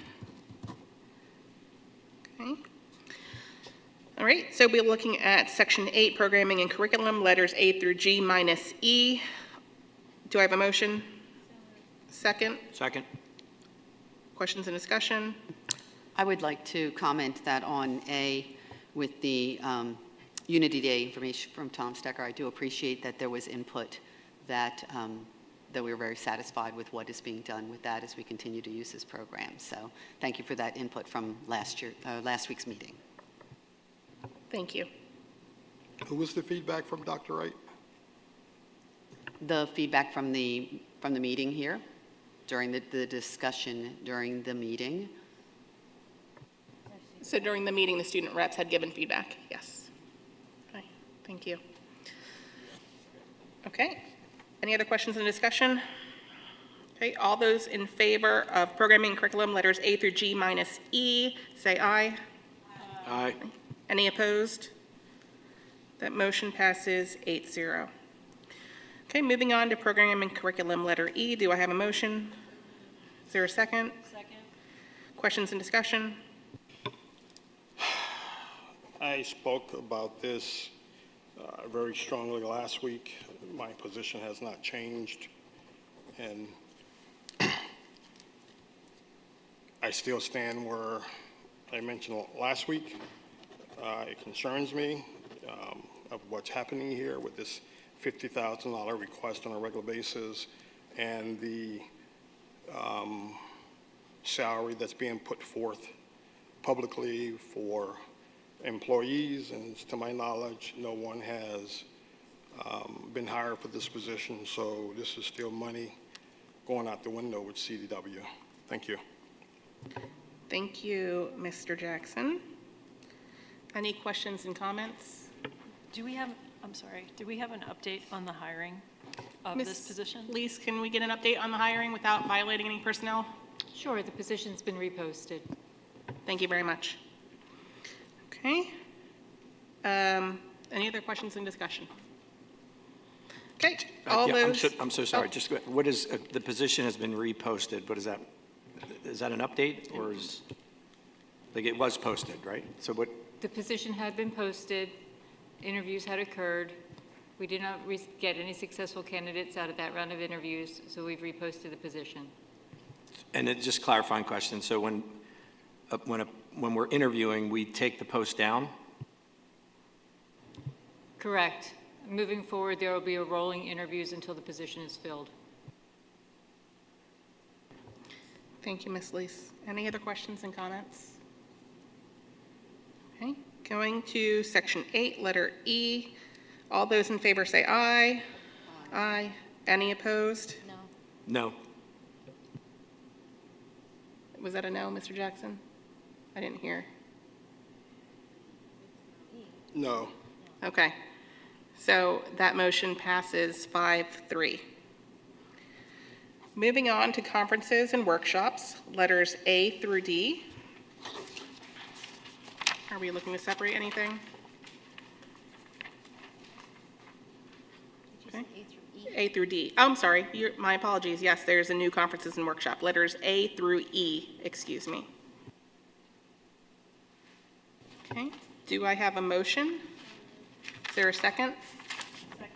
Okay. All right, so we're looking at section 8, programming and curriculum, letters A through G minus E. Do I have a motion? Second? Second. Questions and discussion? I would like to comment that on A, with the Unity Day information from Tom Stecker, I do appreciate that there was input that we were very satisfied with what is being done with that as we continue to use this program. So thank you for that input from last week's meeting. Thank you. Who was the feedback from Dr. Wright? The feedback from the meeting here, during the discussion during the meeting. So during the meeting, the student reps had given feedback? Yes. Okay, thank you. Okay, any other questions and discussion? Okay, all those in favor of programming curriculum letters A through G minus E, say aye. Aye. Any opposed? That motion passes 8-0. Okay, moving on to programming and curriculum letter E. Do I have a motion? Is there a second? Second. Questions and discussion? I spoke about this very strongly last week. My position has not changed, and I still stand where I mentioned last week. It concerns me of what's happening here with this $50,000 request on a regular basis and the salary that's being put forth publicly for employees, and to my knowledge, no one has been hired for this position, so this is still money going out the window with CDW. Thank you. Thank you, Mr. Jackson. Any questions and comments? Do we have, I'm sorry, do we have an update on the hiring of Ms. this position? Lise, can we get an update on the hiring without violating any personnel? Sure, the position's been reposted. Thank you very much. Okay. Any other questions and discussion? Okay, all Yeah, those. I'm so sorry. Oh. Just, what is, the position has been reposted. What is that? Is that an update or is, like it was posted, right? So what, The position had been posted, interviews had occurred. We did not get any successful candidates out of that round of interviews, so we've reposted the position. and it just clarifying question. So when we're interviewing, we take the post down? Correct. Moving forward, there will be a rolling interviews until the position is filled. Thank you, Ms. Lise. Any other questions and comments? Okay, going to section 8, letter E. All those in favor say aye. Aye. Any opposed? No. Was that a no, Mr. Jackson? I didn't hear. No. Okay. So that motion passes 5-3. Moving on to conferences and workshops, letters A through D. Are we looking to separate anything? Okay. A through D. Oh, I'm sorry. My apologies. Yes, there's a new conferences and workshop. Letters A through E, excuse me. Okay. Do I have a motion? Is there a second? Second.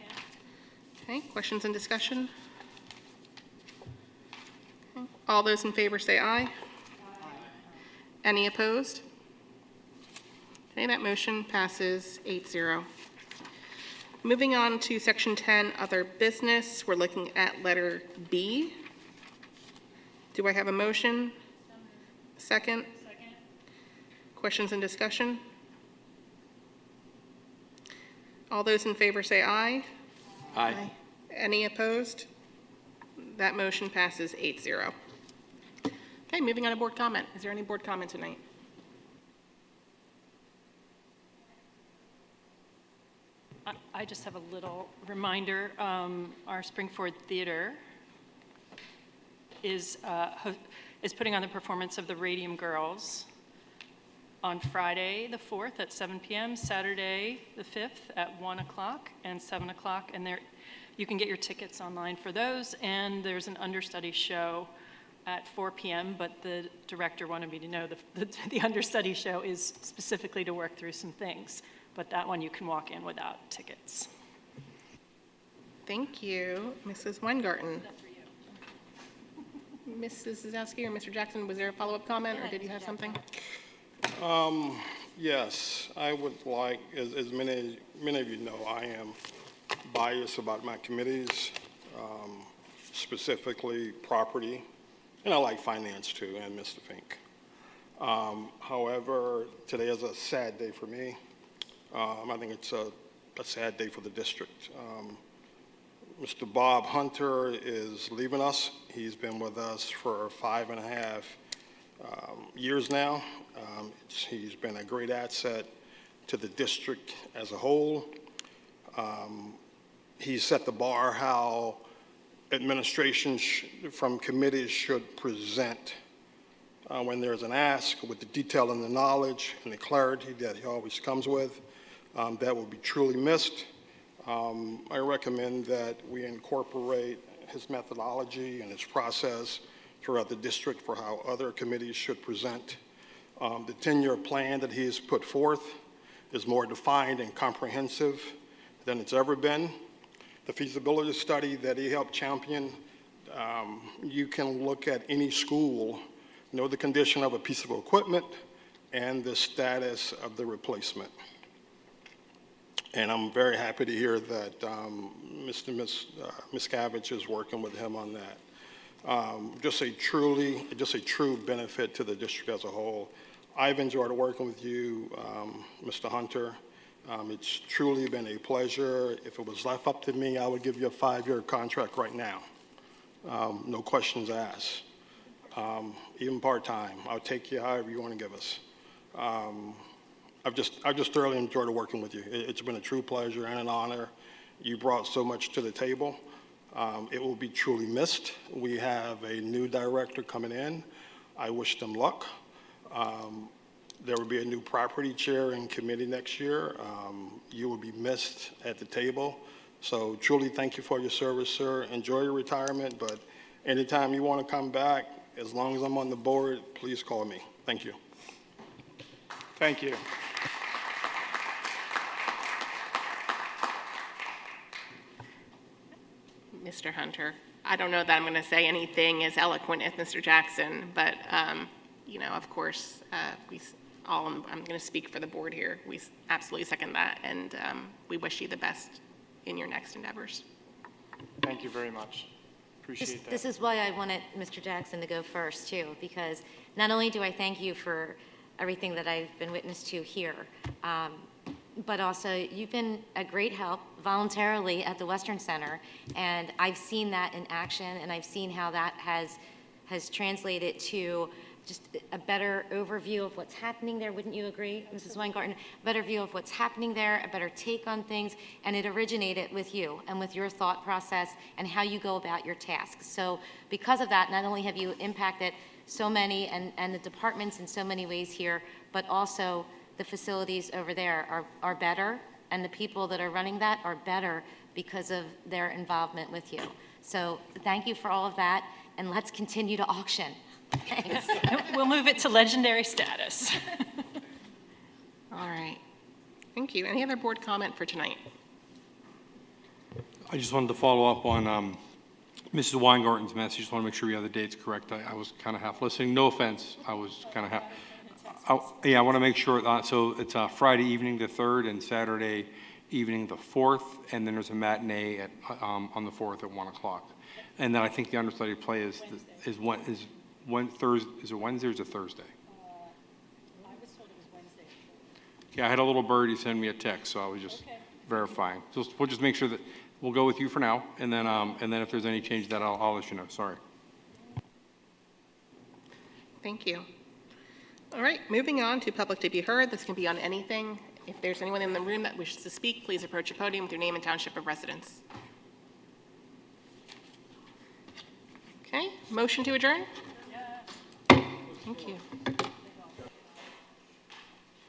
Okay. Questions and discussion? Okay. All those in favor say aye. Aye. Any opposed? Okay, that motion passes 8-0. Moving on to section 10, other business, we're looking at letter B. Do I have a motion? Second? Second. Questions and discussion? All those in favor say aye. Aye. Any opposed? That motion passes 8-0. Okay, moving on to board comment. Is there any board comment tonight? I just have a little reminder. Our Springford Theater is putting on the performance of the Radium Girls on Friday, the 4th at 7 p.m., Saturday, the 5th at 1 o'clock and 7 o'clock. And you can get your tickets online for those. And there's an understudy show at 4 p.m., but the director wanted me to know the understudy show is specifically to work through some things. But that one you can walk in without tickets. Thank you, Mrs. Weingarten. Mrs. Zazowski or Mr. Jackson, was there a follow-up comment, or did you have something? Yes, I would like, as many of you know, I am biased about my committees, specifically property, and I like finance too, and Mr. Fink. However, today is a sad day for me. I think it's a sad day for the district. Mr. Bob Hunter is leaving us. He's been with us for 5.5 years now. He's been a great asset to the district as a whole. He set the bar how administration from committees should present when there's an ask, with the detail and the knowledge and the clarity that he always comes with. That will be truly missed. I recommend that we incorporate his methodology and his process throughout the district for how other committees should present. The 10-year plan that he has put forth is more defined and comprehensive than it's ever been. The feasibility study that he helped champion, you can look at any school, know the condition of a piece of equipment and the status of the replacement. And I'm very happy to hear that Mr. Miscavige is working with him on that. Just a true benefit to the district as a whole. I've enjoyed working with you, Mr. Hunter. It's truly been a pleasure. If it was left up to me, I would give you a 5-year contract right now. No questions asked. Even part-time. I'll take you however you want to give us. I've just thoroughly enjoyed working with you. It's been a true pleasure and an honor. You brought so much to the table. It will be truly missed. We have a new director coming in. I wish them luck. There will be a new property chair and committee next year. You will be missed at the table. So truly thank you for your service, sir. Enjoy your retirement, but anytime you want to come back, as long as I'm on the board, please call me. Thank you. Thank you. Mr. Hunter, I don't know that I'm going to say anything as eloquent as Mr. Jackson, but, you know, of course, I'm going to speak for the board here. We absolutely second that, and we wish you the best in your next endeavors. Thank you very much. Appreciate that. This is why I wanted Mr. Jackson to go first, too, because not only do I thank you for everything that I've been witness to here, but also you've been a great help voluntarily at the Western Center, and I've seen that in action, and I've seen how that has translated to just a better overview of what's happening there. Wouldn't you agree, Mrs. Weingarten? A better view of what's happening there, a better take on things, and it originated with you and with your thought process and how you go about your tasks. So because of that, not only have you impacted so many and the departments in so many ways here, but also the facilities over there are better, and the people that are running that are better because of their involvement with you. So thank you for all of that, and let's continue to auction. Thanks. We'll move it to legendary status. All right. Thank you. Any other board comment for tonight? I just wanted to follow up on Mrs. Weingarten's message. Just want to make sure we have the dates correct. I was kind of half listening. No offense. I was kind of half. I want to make sure. So it's Friday evening the 3rd and Saturday evening the 4th, and then there's a matinee on the 4th at 1 o'clock. And then I think the understudy play is Thursday. Is it Wednesday or is it Thursday? I was told it was Wednesday. Yeah, I had a little birdie send me a text, so I was just verifying. So we'll just make sure that we'll go with you for now, and then if there's any change that I'll let you know. Sorry. Thank you. All right, moving on to public to be heard. This can be on anything. If there's anyone in the room that wishes to speak, please approach the podium with your name and township of residence. Okay, motion to adjourn? Thank you.